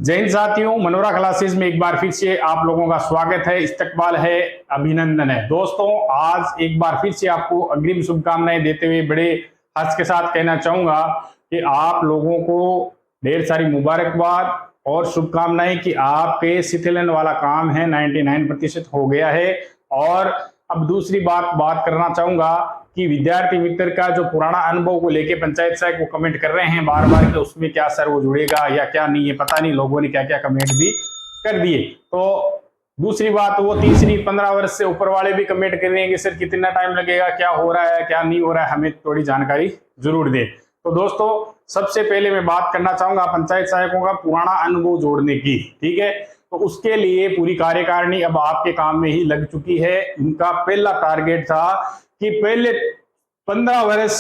जय हिंद साथियों, Monera classes में एक बार फिर से आप लोगों का स्वागत है, इस्तकबाल है, अभिनंदन है। दोस्तों, आज एक बार फिर से आपको अग्रिम शुभकामनाएं देते हुए बड़े हर्ष के साथ कहना चाहूंगा कि आप लोगों को ढेर सारी मुबारकबाद और शुभकामनाएं कि आपके शिथिलन वाला काम है 99% हो गया है। और अब दूसरी बात करना चाहूंगा कि विद्यार्थी मित्र का जो पुराना अनुभव को लेके पंचायत सहायक को कमेंट कर रहे हैं बार बार कि उसमें क्या सर वो जुड़ेगा या क्या नहीं है, पता नहीं। लोगों ने क्या क्या कमेंट भी कर दिए। तो दूसरी बात, वो तीसरी 15 वर्ष से ऊपर वाले भी कमेंट कर रहे हैं कि सर कितना टाइम लगेगा, क्या हो रहा है क्या नहीं हो रहा है, हमें थोड़ी जानकारी जरूर दे। तो दोस्तों, सबसे पहले मैं बात करना चाहूंगा पंचायत सहायकों का पुराना अनुभव जोड़ने की। ठीक है, तो उसके लिए पूरी कार्यकारिणी अब आपके काम में ही लग चुकी है। इनका पहला टारगेट था कि पहले 15 वर्ष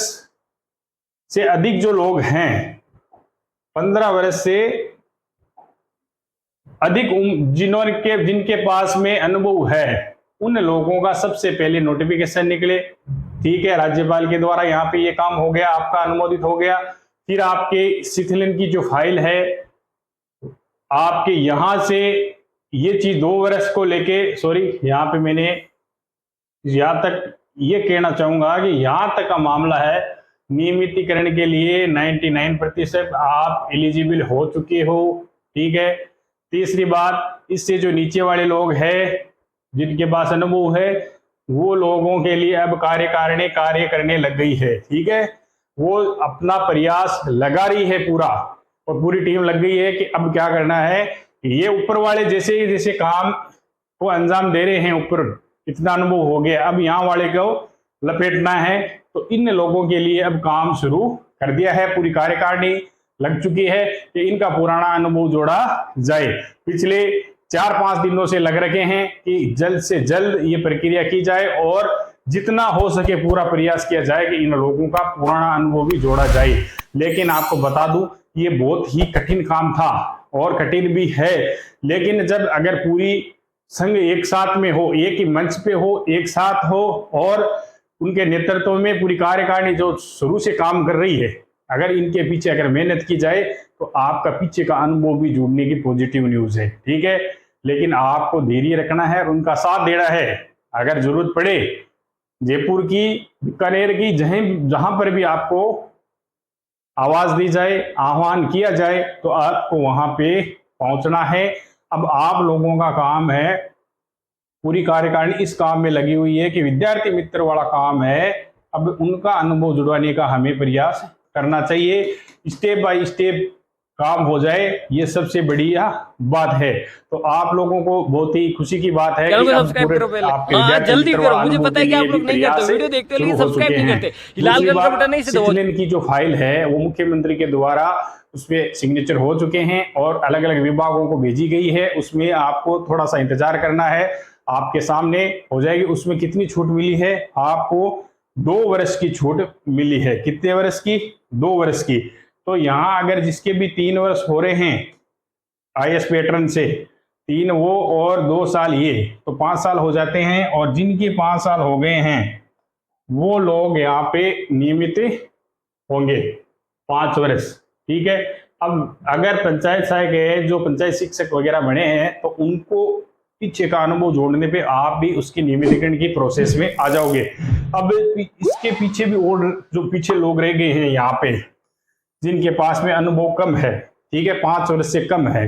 से अधिक जो लोग हैं, 15 वर्ष से अधिक जिनके पास में अनुभव है, उन लोगों का सबसे पहले नोटिफिकेशन निकले। ठीक है, राज्यपाल के द्वारा यहाँ पे ये काम हो गया, आपका अनुमोदित हो गया। फिर आपके शिथिलन की जो फाइल है, आपके यहां से ये चीज 2 वर्ष को लेके, सॉरी यहाँ पे मैंने यहां तक ये कहना चाहूंगा कि यहां तक का मामला है, नियमितीकरण के लिए 99% आप एलिजिबल हो चुके हो। ठीक है। तीसरी बात, इससे जो नीचे वाले लोग हैं जिनके पास अनुभव है, वो लोगों के लिए अब कार्यकारिणी कार्य करने लग गई है। ठीक है, वो अपना प्रयास लगा रही है पूरा, और पूरी टीम लग गई है कि अब क्या करना है। ये ऊपर वाले जैसे जैसे काम को अंजाम दे रहे हैं, ऊपर इतना अनुभव हो गया, अब यहाँ वाले को लपेटना है। तो इन लोगों के लिए अब काम शुरू कर दिया है, पूरी कार्यकारिणी लग चुकी है कि इनका पुराना अनुभव जोड़ा जाए। पिछले 4-5 दिनों से लग रखे हैं कि जल्द से जल्द ये प्रक्रिया की जाए और जितना हो सके पूरा प्रयास किया जाए कि इन लोगों का पुराना अनुभव भी जोड़ा जाए। लेकिन आपको बता दूं, ये बहुत ही कठिन काम था और कठिन भी है। लेकिन जब अगर पूरी संघ एक साथ में हो, एक ही मंच पे हो, एक साथ हो, और उनके नेतृत्व में पूरी कार्यकारिणी जो शुरू से काम कर रही है, अगर इनके पीछे अगर मेहनत की जाए तो आपका पीछे का अनुभव भी जुड़ने की पॉजिटिव न्यूज है। ठीक है, लेकिन आपको धैर्य रखना है और उनका साथ देना है। अगर जरूरत पड़े जयपुर की, बीकानेर की, जहां पर भी आपको आवाज दी जाए, आह्वान किया जाए, तो आपको वहां पे पहुंचना है। अब आप लोगों का काम है, पूरी कार्यकारिणी इस काम में लगी हुई है कि विद्यार्थी मित्र वाला काम है, अब उनका अनुभव जुड़वाने का हमें प्रयास करना चाहिए। स्टेप बाय स्टेप काम हो जाए, ये सबसे बढ़िया बात है। तो आप लोगों को बहुत ही खुशी की बात है कि सब्सक्राइब करो पहले। हाँ, जल्दी करो, मुझे पता है कि आप लोग नहीं करते, वीडियो देखते हो लेकिन सब्सक्राइब नहीं करते। लाल कलर का बटन नहीं से दबाओ। की जो फाइल है वो मुख्यमंत्री के द्वारा उसमें सिग्नेचर हो चुके हैं और अलग अलग विभागों को भेजी गई है। उसमें आपको थोड़ा सा इंतजार करना है, आपके सामने हो जाएगी। उसमें कितनी छूट मिली है आपको? 2 वर्ष की छूट मिली है। कितने वर्ष की? 2 वर्ष की। तो यहाँ अगर जिसके भी 3 वर्ष हो रहे हैं आईएएस पैटर्न से, 3 वो और 2 साल ये, तो 5 साल हो जाते हैं। और जिनके 5 साल हो गए हैं वो लोग यहाँ पे नियमित होंगे 5 वर्ष। ठीक है। अब अगर पंचायत सहायक है, जो पंचायत शिक्षक वगैरह बने हैं, तो उनको पीछे का अनुभव जोड़ने पे आप भी उसके नियमितीकरण की प्रोसेस में आ जाओगे। अब इसके पीछे भी और जो पीछे लोग रह गए हैं यहाँ पे, जिनके पास में अनुभव कम है, ठीक है, 5 वर्ष से कम है,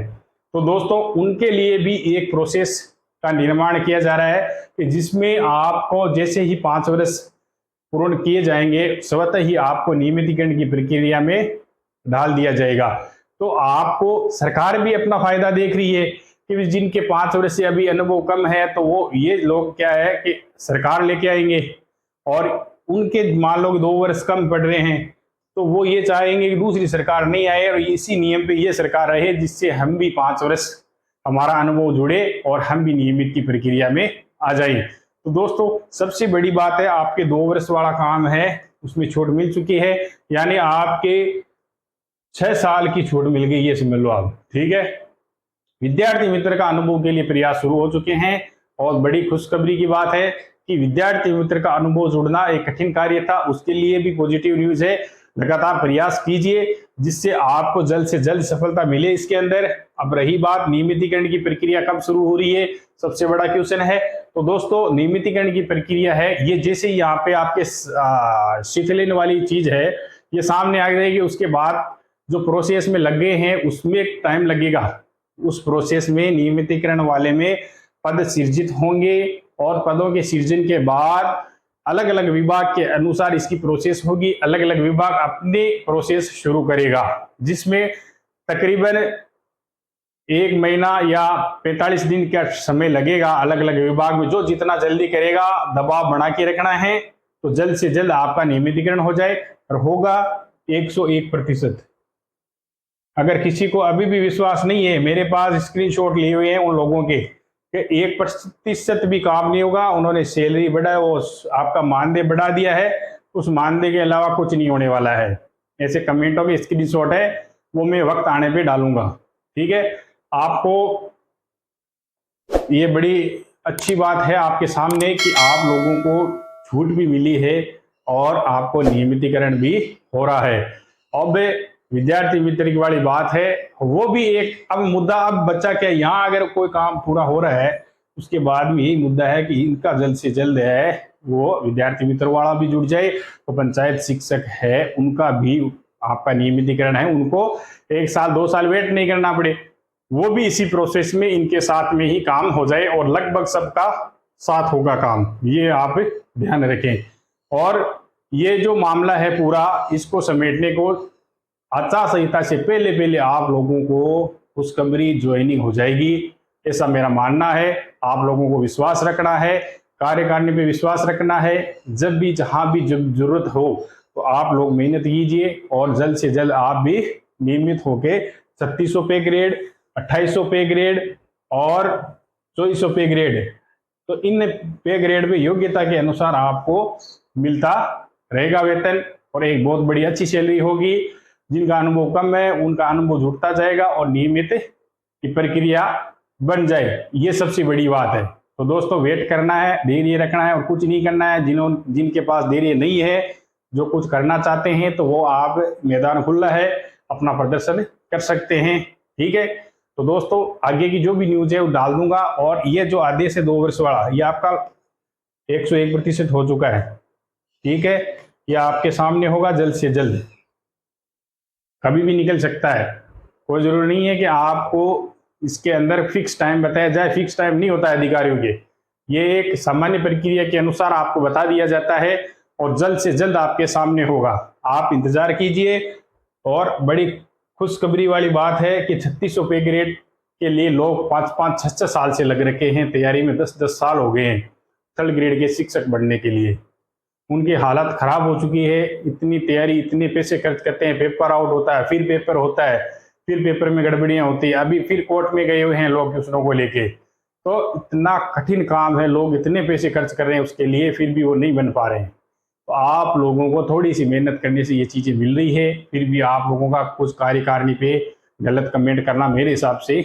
तो दोस्तों उनके लिए भी एक प्रोसेस का निर्माण किया जा रहा है कि जिसमें आपको जैसे ही 5 वर्ष पूर्ण किए जाएंगे, स्वतः ही आपको नियमितीकरण की प्रक्रिया में डाल दिया जाएगा। तो आपको सरकार भी अपना फायदा देख रही है कि जिनके 5 वर्ष से अभी अनुभव कम है, तो वो ये लोग क्या है कि सरकार लेके आएंगे, और उनके मान लो 2 वर्ष कम पड़ रहे हैं, तो वो ये चाहेंगे कि दूसरी सरकार नहीं आए और इसी नियम पे ये सरकार रहे, जिससे हम भी 5 वर्ष हमारा अनुभव जुड़े और हम भी नियमित की प्रक्रिया में आ जाए। तो दोस्तों, सबसे बड़ी बात है, आपके 2 वर्ष वाला काम है उसमें छूट मिल चुकी है, यानी आपके 6 साल की छूट मिल गई, ये समझ लो आप। ठीक है, विद्यार्थी मित्र का अनुभव के लिए प्रयास शुरू हो चुके हैं। और बड़ी खुशखबरी की बात है कि विद्यार्थी मित्र का अनुभव जुड़ना एक कठिन कार्य था, उसके लिए भी पॉजिटिव न्यूज है। लगातार प्रयास कीजिए, जिससे आपको जल्द से जल्द सफलता मिले इसके अंदर। अब रही बात नियमितीकरण की प्रक्रिया कब शुरू हो रही है, सबसे बड़ा क्वेश्चन है। तो दोस्तों नियमितीकरण की प्रक्रिया है ये, जैसे यहाँ पे आपके शीतलिन वाली चीज है ये सामने आ जाएगी, उसके बाद जो प्रोसेस में लग गए हैं उसमें टाइम लगेगा। उस प्रोसेस में नियमितीकरण वाले में पद सृजित होंगे और पदों के सृजन के बाद अलग अलग विभाग के अनुसार इसकी प्रोसेस होगी। अलग अलग विभाग अपने प्रोसेस शुरू करेगा, जिसमें तकरीबन 1 महीना या 45 दिन का समय लगेगा अलग अलग विभाग में। जो जितना जल्दी करेगा, दबाव बना के रखना है तो जल्द से जल्द आपका नियमितीकरण हो जाए और होगा 101%। अगर किसी को अभी भी विश्वास नहीं है, मेरे पास स्क्रीनशॉट लिए हुए हैं उन लोगों के 1% भी काम नहीं होगा, उन्होंने सैलरी बढ़ाया, वो आपका मानदेय बढ़ा दिया है, उस मानदेय के अलावा कुछ नहीं होने वाला है। ऐसे कमेंटों के स्क्रीनशॉट है, वो मैं वक्त आने पे डालूंगा। ठीक है, आपको ये बड़ी अच्छी बात है आपके सामने कि आप लोगों को छूट भी मिली है और आपको नियमितीकरण भी हो रहा है। अब विद्यार्थी मित्र की वाली बात है, वो भी एक अब मुद्दा। अब बच्चा क्या, यहाँ अगर कोई काम पूरा हो रहा है उसके बाद में यही मुद्दा है कि इनका जल्द से जल्द है वो विद्यार्थी मित्र वाला भी जुड़ जाए। तो पंचायत शिक्षक है उनका भी आपका नियमितीकरण है, उनको 1 साल 2 साल वेट नहीं करना पड़े, वो भी इसी प्रोसेस में इनके साथ में ही काम हो जाए और लगभग सबका साथ होगा काम, ये आप ध्यान रखें। और ये जो मामला है पूरा, इसको समेटने को आचार संहिता से पहले पहले आप लोगों को खुशखबरी ज्वाइनिंग हो जाएगी, ऐसा मेरा मानना है। आप लोगों को विश्वास रखना है, कार्यकारिणी पे विश्वास रखना है। जब भी जहां भी जब जरूरत हो तो आप लोग मेहनत कीजिए और जल्द से जल्द आप भी नियमित होके 3600 पे ग्रेड, 2800 पे ग्रेड और 2400 पे ग्रेड, तो इन पे ग्रेड में योग्यता के अनुसार आपको मिलता रहेगा वेतन और एक बहुत बड़ी अच्छी सैलरी होगी। जिनका अनुभव कम है उनका अनुभव जुड़ता जाएगा और नियमित की प्रक्रिया बन जाए, ये सबसे बड़ी बात है। तो दोस्तों वेट करना है, धैर्य रखना है और कुछ नहीं करना है। जिनके पास धैर्य नहीं है, जो कुछ करना चाहते हैं, तो वो आप मैदान खुला है, अपना प्रदर्शन कर सकते हैं। ठीक है, तो दोस्तों आगे की जो भी न्यूज है वो डाल दूंगा। और ये जो आदेश है 2 वर्ष वाला, ये आपका 101% हो चुका है। ठीक है, ये आपके सामने होगा जल्द से जल्द, कभी भी निकल सकता है। कोई जरूरी नहीं है कि आपको इसके अंदर फिक्स टाइम बताया जाए, फिक्स टाइम नहीं होता है अधिकारियों के, ये एक सामान्य प्रक्रिया के अनुसार आपको बता दिया जाता है और जल्द से जल्द आपके सामने होगा। आप इंतजार कीजिए। और बड़ी खुशखबरी वाली बात है कि 3600 पे ग्रेड के लिए लोग 5-5, 6-6 साल से लग रखे हैं तैयारी में, 10-10 साल हो गए हैं 3rd ग्रेड के शिक्षक बनने के लिए। उनकी हालत खराब हो चुकी है, इतनी तैयारी, इतने पैसे खर्च करते हैं, पेपर आउट होता है, फिर पेपर होता है, फिर पेपर में गड़बड़ियां होती है, अभी फिर कोर्ट में गए हुए हैं लोग क्वेश्चनों को लेके। तो इतना कठिन काम है, लोग इतने पैसे खर्च कर रहे हैं उसके लिए, फिर भी वो नहीं बन पा रहे हैं। तो आप लोगों को थोड़ी सी मेहनत करने से ये चीज़ें मिल रही है, फिर भी आप लोगों का कुछ कार्यकारिणी पे गलत कमेंट करना मेरे हिसाब से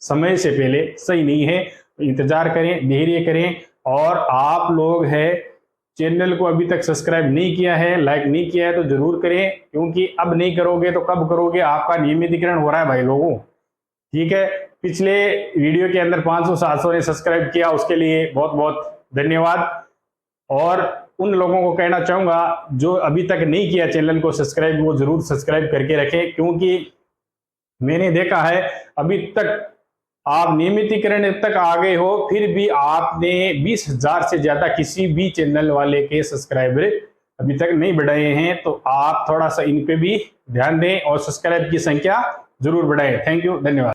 समय से पहले सही नहीं है। तो इंतजार करें, धैर्य करें। और आप लोग है चैनल को अभी तक सब्सक्राइब नहीं किया है, लाइक नहीं किया है तो जरूर करें, क्योंकि अब नहीं करोगे तो कब करोगे। आपका नियमितीकरण हो रहा है भाई लोगों। ठीक है, पिछले वीडियो के अंदर 500-700 ने सब्सक्राइब किया, उसके लिए बहुत बहुत धन्यवाद। और उन लोगों को कहना चाहूँगा जो अभी तक नहीं किया चैनल को सब्सक्राइब, वो जरूर सब्सक्राइब करके रखें, क्योंकि मैंने देखा है अभी तक आप नियमितीकरण तक आ गए हो, फिर भी आपने 20,000 से ज्यादा किसी भी चैनल वाले के सब्सक्राइबर अभी तक नहीं बढ़ाए हैं। तो आप थोड़ा सा इन पे भी ध्यान दें और सब्सक्राइब की संख्या जरूर बढ़ाएं। थैंक यू, धन्यवाद।